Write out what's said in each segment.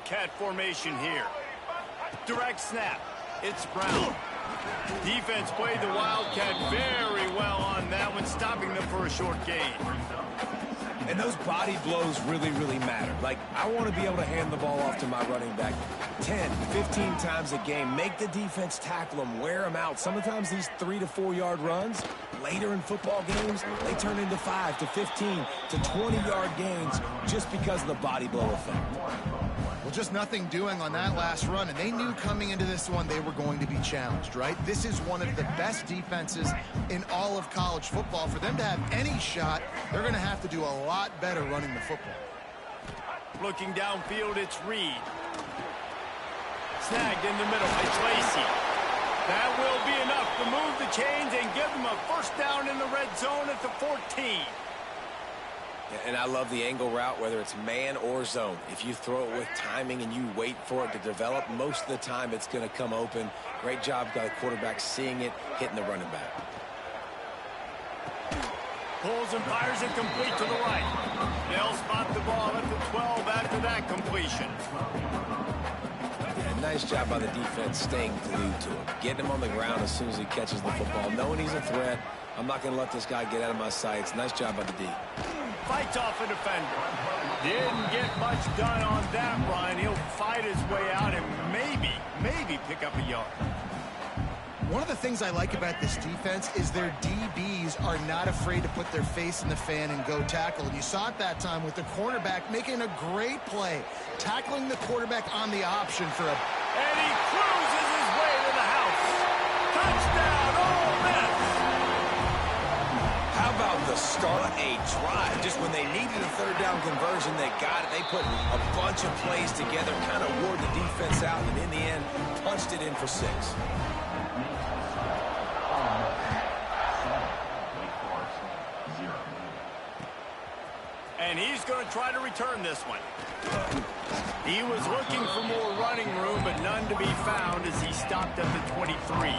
wildcat formation here. Direct snap. It's Brown. Defense played the wildcat very well on that one, stopping them for a short gain. And those body blows really, really matter. Like, I want to be able to hand the ball off to my running back 10, 15 times a game. Make the defense tackle them, wear them out. Sometimes these 3 to 4 yard runs, later in football games, they turn into 5 to 15 to 20-yard gains just because of the body blow effect. Well, just nothing doing on that last run, and they knew coming into this one they were going to be challenged, right? This is one of the best defenses in all of college football. For them to have any shot, they're going to have to do a lot better running the football. Looking downfield, it's Reed. Snagged in the middle. It's Lacy. That will be enough to move the chains and give them a first down in the red zone at the 14. And I love the angle route, whether it's man or zone. If you throw it with timing and you wait for it to develop, most of the time it's going to come open. Great job by the quarterback seeing it, hitting the running back. Pulls and fires it complete to the right. They'll spot the ball at the 12 after that completion. Yeah, nice job by the defense staying glued to him. Getting him on the ground as soon as he catches the football. Knowing he's a threat, I'm not going to let this guy get out of my sights. Nice job by the D. Fights off a defender. Didn't get much done on that run. He'll fight his way out and maybe pick up a yard. One of the things I like about this defense is their DBs are not afraid to put their face in the fan and go tackle. And you saw it that time with the cornerback making a great play, tackling the quarterback on the option for a... And he cruises his way to the house. Touchdown, Ole Miss! How about the start a drive? Just when they needed a third down conversion, they got it. They put a bunch of plays together, kind of wore the defense out, and in the end, punched it in for 6. And he's going to try to return this one. He was looking for more running room, but none to be found as he stopped at the 23.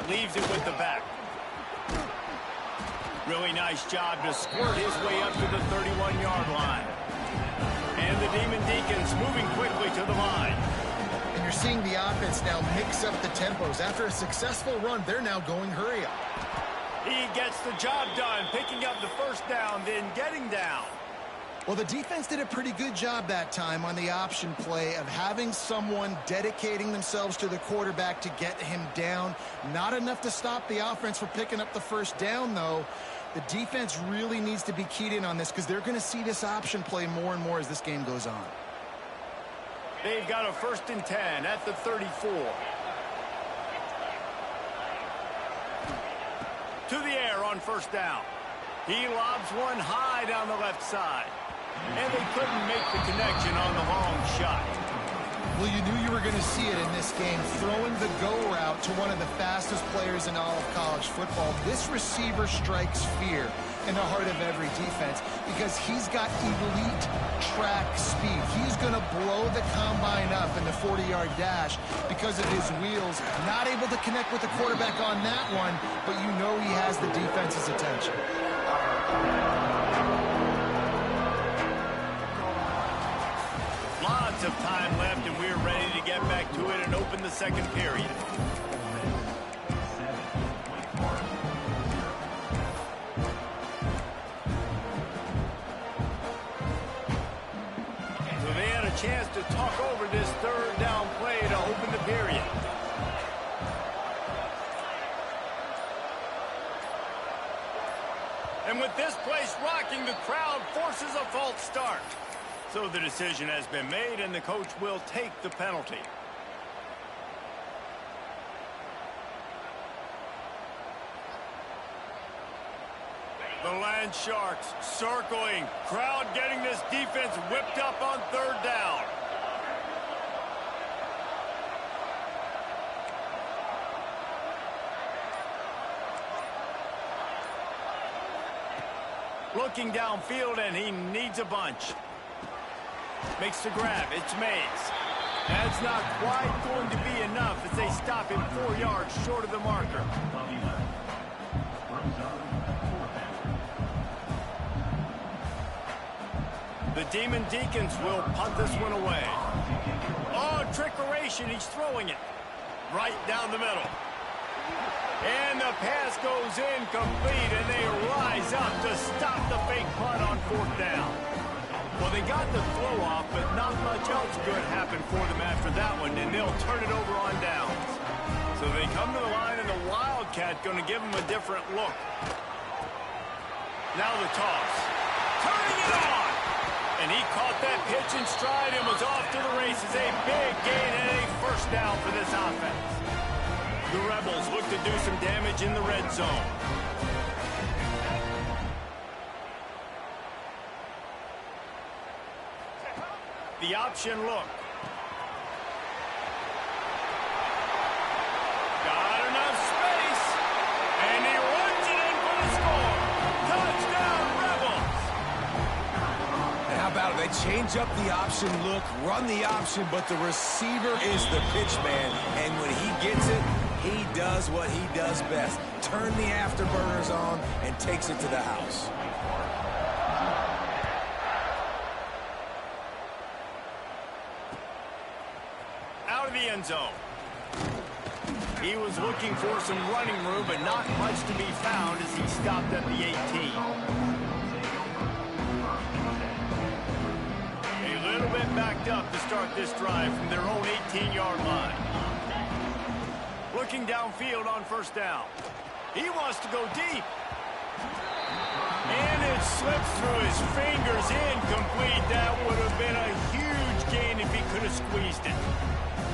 Leaves it with the back. Really nice job to squirt his way up to the 31-yard line. And the Demon Deacons moving quickly to the line. And you're seeing the offense now mix up the tempos. After a successful run, they're now going hurry up. He gets the job done, picking up the first down, then getting down. Well, the defense did a pretty good job that time on the option play of having someone dedicating themselves to the quarterback to get him down. Not enough to stop the offense from picking up the first down, though. The defense really needs to be keyed in on this because they're going to see this option play more and more as this game goes on. They've got a 1st and 10 at the 34. To the air on first down. He lobs one high down the left side. And they couldn't make the connection on the long shot. Well, you knew you were going to see it in this game. Throwing the go route to one of the fastest players in all of college football. This receiver strikes fear in the heart of every defense because he's got elite track speed. He's going to blow the combine up in the 40-yard dash because of his wheels. Not able to connect with the quarterback on that one, but you know he has the defense's attention. Lots of time left, and we're ready to get back to it and open the second period. So they had a chance to talk over this third down play to open the period. And with this place rocking, the crowd forces a false start. So the decision has been made, and the coach will take the penalty. The Land Sharks circling. Crowd getting this defense whipped up on third down. Looking downfield, and he needs a bunch. Makes the grab. It's Mays. That's not quite going to be enough as they stop him 4 yards short of the marker. The Demon Deacons will punt this one away. Oh, trickeration. He's throwing it right down the middle. And the pass goes incomplete, and they rise up to stop the fake punt on 4th down. Well, they got the throw off, but not much else good happened for them after that one, and they'll turn it over on downs. So they come to the line, and the Wildcat going to give them a different look. Now the toss. Turning it on! And he caught that pitch in stride and was off to the races. A big gain and a first down for this offense. The Rebels look to do some damage in the red zone. The option look. Got enough space. And he runs it in for the score. Touchdown, Rebels. And how about it? They change up the option look, run the option, but the receiver is the pitch man. And when he gets it, he does what he does best. Turn the afterburners on and takes it to the house. Out of the end zone. He was looking for some running room, but not much to be found as he stopped at the 18. A little bit backed up to start this drive from their own 18-yard line. Looking downfield on 1st down. He wants to go deep. And it slips through his fingers, incomplete. That would have been a huge gain if he could have squeezed it.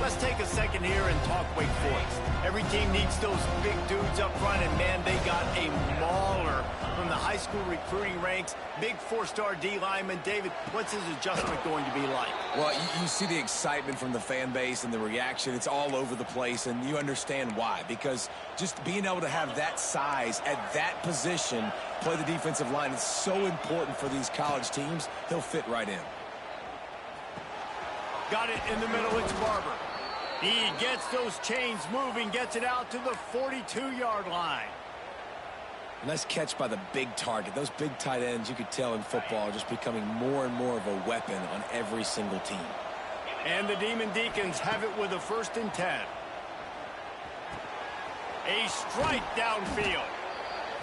Let's take a second here and talk Wake Forest. Every team needs those big dudes up front, and man, they got a mauler from the high school recruiting ranks. Big 4-star D lineman. David, what's his adjustment going to be like? Well, you see the excitement from the fan base and the reaction. It's all over the place, and you understand why. Because just being able to have that size at that position, play the defensive line, is so important for these college teams. He'll fit right in. Got it in the middle. It's Barber. He gets those chains moving, gets it out to the 42-yard line. Nice catch by the big target. Those big tight ends, you could tell in football, are just becoming more and more of a weapon on every single team. And the Demon Deacons have it with a 1st and 10. A strike downfield.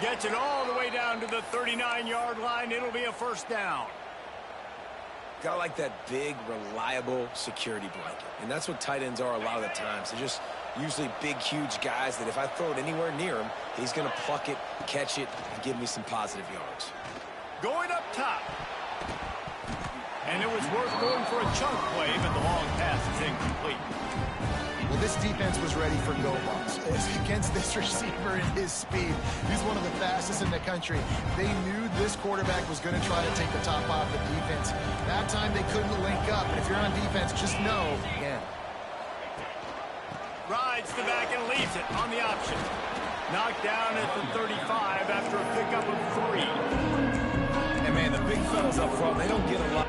Gets it all the way down to the 39-yard line. It'll be a 1st down. Got like that big, reliable security blanket. And that's what tight ends are a lot of the times. They're just usually big, huge guys that if I throw it anywhere near him, he's going to pluck it, catch it, and give me some positive yards. Going up top. And it was worth going for a chunk play, but the long pass is incomplete. Well, this defense was ready for go balls. Against this receiver and his speed, he's one of the fastest in the country. They knew this quarterback was going to try to take the top off the defense. That time they couldn't link up. And if you're on defense, just know, again. Rides the back and leaves it on the option. Knocked down at the 35 after a pickup of 3. And man, the big fellas up front, they don't get a lot.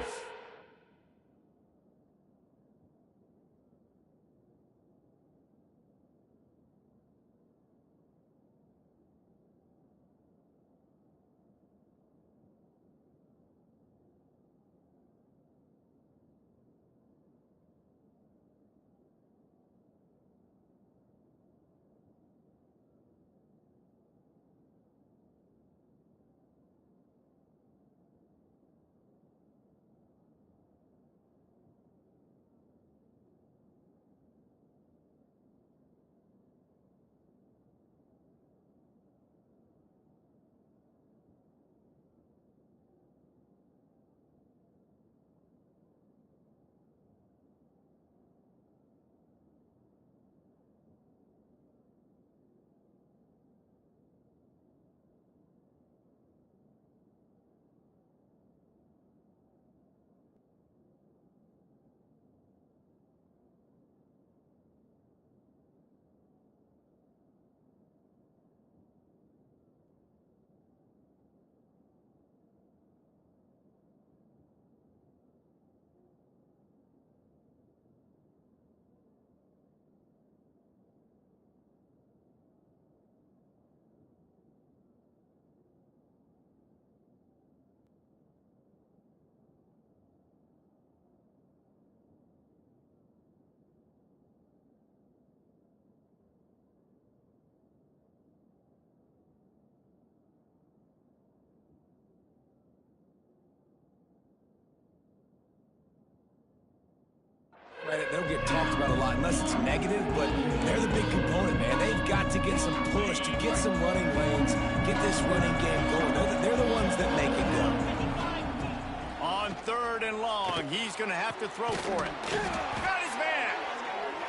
us, it's negative, but they're the big component, man. They've got to get some push, to get some running lanes, get this running game going. They're the ones that make it go. On 3rd and long, he's going to have to throw for it. Got his man.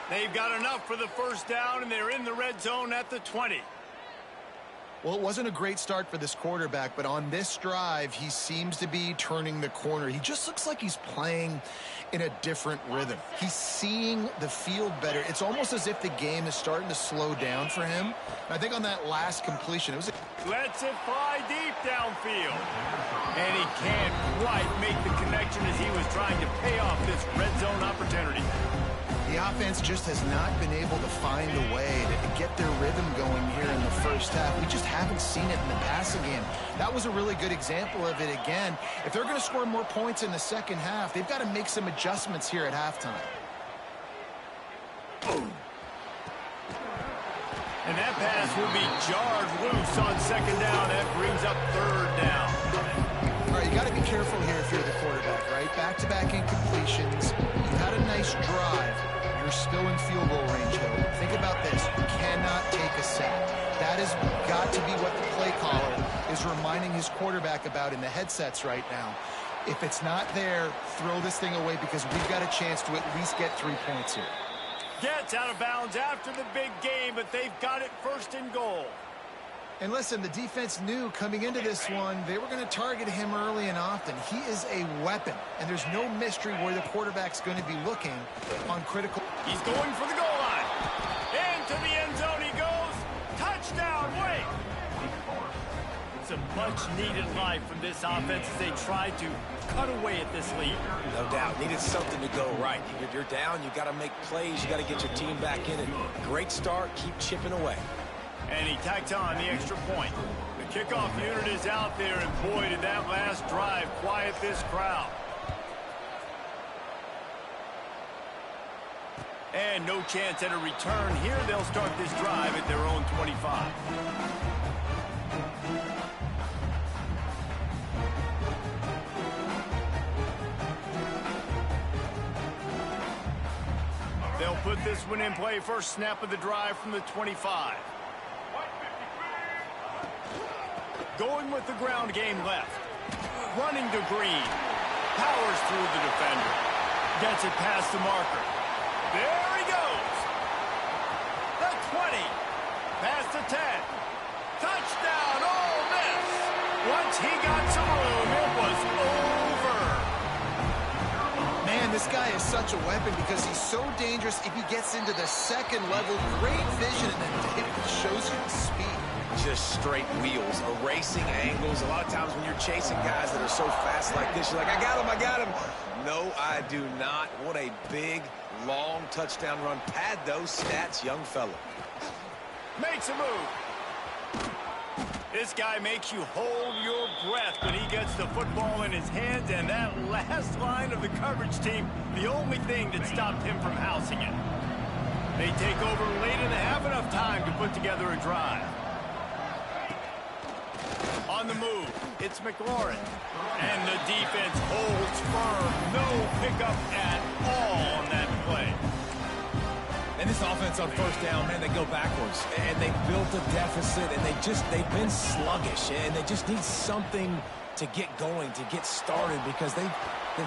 They've got enough for the first down, and they're in the red zone at the 20. Well, it wasn't a great start for this quarterback, but on this drive, he seems to be turning the corner. He just looks like he's playing in a different rhythm. He's seeing the field better. It's almost as if the game is starting to slow down for him. I think on that last completion, it was Lets it fly deep downfield. And he can't quite make the connection as he was trying to pay off this red zone opportunity. The offense just has not been able to find a way to get their rhythm going here in the first half. We just haven't seen it in the passing game. That was a really good example of it again. If they're going to score more points in the second half, they've got to make some adjustments here at halftime. And that pass will be jarred loose on 2nd down. That brings up 3rd down. All right, you got to be careful here if you're the quarterback, right? Back-to-back incompletions. You've had a nice drive. You're still in field goal range, though. Think about this. You cannot take a sack. That has got to be what the play caller is reminding his quarterback about in the headsets right now. If it's not there, throw this thing away because we've got a chance to at least get 3 points here. Gets out of bounds after the big game, but they've got it 1st and goal. And listen, the defense knew coming into this one, they were going to target him early and often. He is a weapon, and there's no mystery where the quarterback's going to be looking on critical. He's going for the goal line. Into the end zone he goes. Touchdown, Wake. It's a much-needed life from this offense as they try to cut away at this lead. No doubt. Needed something to go right. If you're down, you got to make plays. You got to get your team back in it. Great start. Keep chipping away. And he tacked on the extra point. The kickoff unit is out there, and boy, did that last drive quiet this crowd. And no chance at a return here. They'll start this drive at their own 25. They'll put this one in play. First snap of the drive from the 25. Going with the ground game left. Running to Green. Powers through the defender. Gets it past the marker. There he goes. The 20. Past the 10. Touchdown, Ole Miss. Once he got some room, it was over. Man, this guy is such a weapon because he's so dangerous if he gets into the second level. Great vision, and then it shows you the speed. Just straight wheels, erasing angles. A lot of times when you're chasing guys that are so fast like this, you're like, I got him. No, I do not. What a big, long touchdown run. Pad those stats, young fella. Makes a move. This guy makes you hold your breath when he gets the football in his hands, and that last line of the coverage team, the only thing that stopped him from housing it. They take over late and they have enough time to put together a drive. On the move, it's McLaurin. And the defense holds firm. No pickup at all on that play. And this offense on first down, man, they go backwards. And they built a deficit, and they've been sluggish. And they just need something to get going, to get started, because they've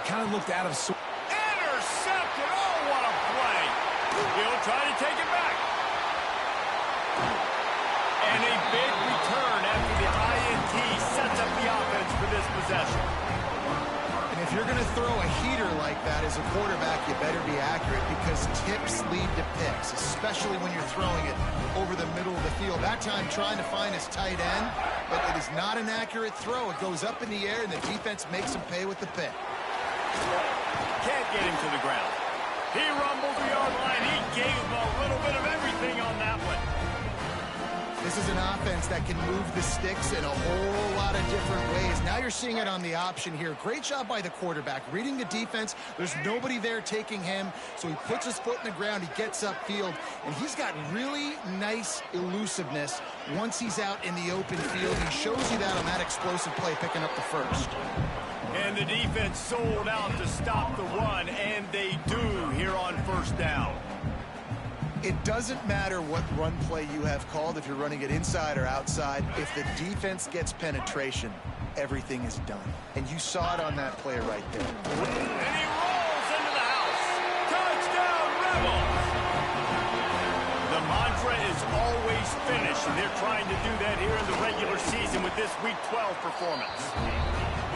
kind of looked out of sorts. Intercepted. Oh, what a play. He'll try to take it back. And a big return after the INT sets up the offense for this possession. And if you're going to throw a heater like that as a quarterback, you better be accurate because tips lead to picks, especially when you're throwing it over the middle of the field. That time trying to find his tight end, but it is not an accurate throw. It goes up in the air, and the defense makes him pay with the pick. Can't get him to the ground. He rumbled the yard line. He gave him a little bit of everything on that one. This is an offense that can move the sticks in a whole lot of different ways. Now you're seeing it on the option here. Great job by the quarterback. Reading the defense, there's nobody there taking him, so he puts his foot in the ground, he gets upfield, and he's got really nice elusiveness once he's out in the open field. He shows you that on that explosive play, picking up the first. And the defense sold out to stop the run, and they do here on first down. It doesn't matter what run play you have called, if you're running it inside or outside. If the defense gets penetration, everything is done. And you saw it on that play right there. And he rolls into the house. Touchdown, Rebels! The mantra is always finish, and they're trying to do that here in the regular season with this Week 12 performance.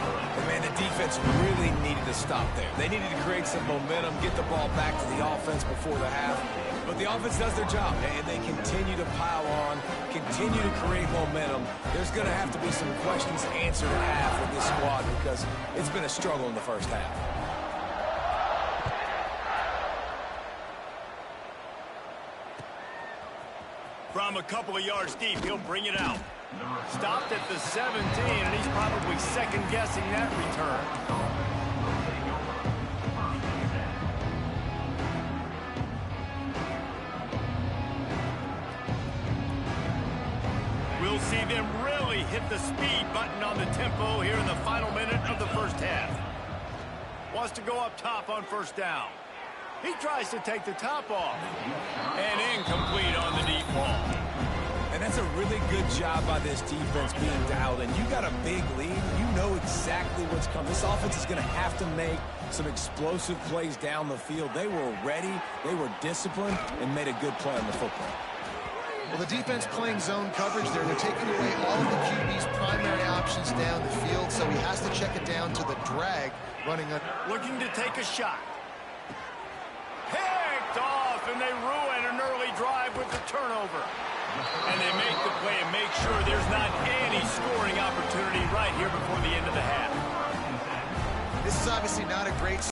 And man, the defense really needed to stop there. They needed to create some momentum, get the ball back to the offense before the half. But the offense does their job, and they continue to pile on, continue to create momentum. There's going to have to be some questions answered at half with this squad because it's been a struggle in the first half. From a couple of yards deep, he'll bring it out. Stopped at the 17, and he's probably second-guessing that return. We'll see them really hit the speed button on the tempo here in the final minute of the first half. Wants to go up top on first down. He tries to take the top off. And incomplete on the deep ball. And that's a really good job by this defense being dialed in. You got a big lead. You know exactly what's coming. This offense is going to have to make some explosive plays down the field. They were ready, they were disciplined, and made a good play on the football. Well, the defense playing zone coverage there. They're taking away all of the QB's primary options down the field, so he has to check it down to the drag running up. Looking to take a shot. Picked off, and they ruin an early drive with the turnover. And they make the play and make sure there's not any scoring opportunity right here before the end of the half. This is obviously not a great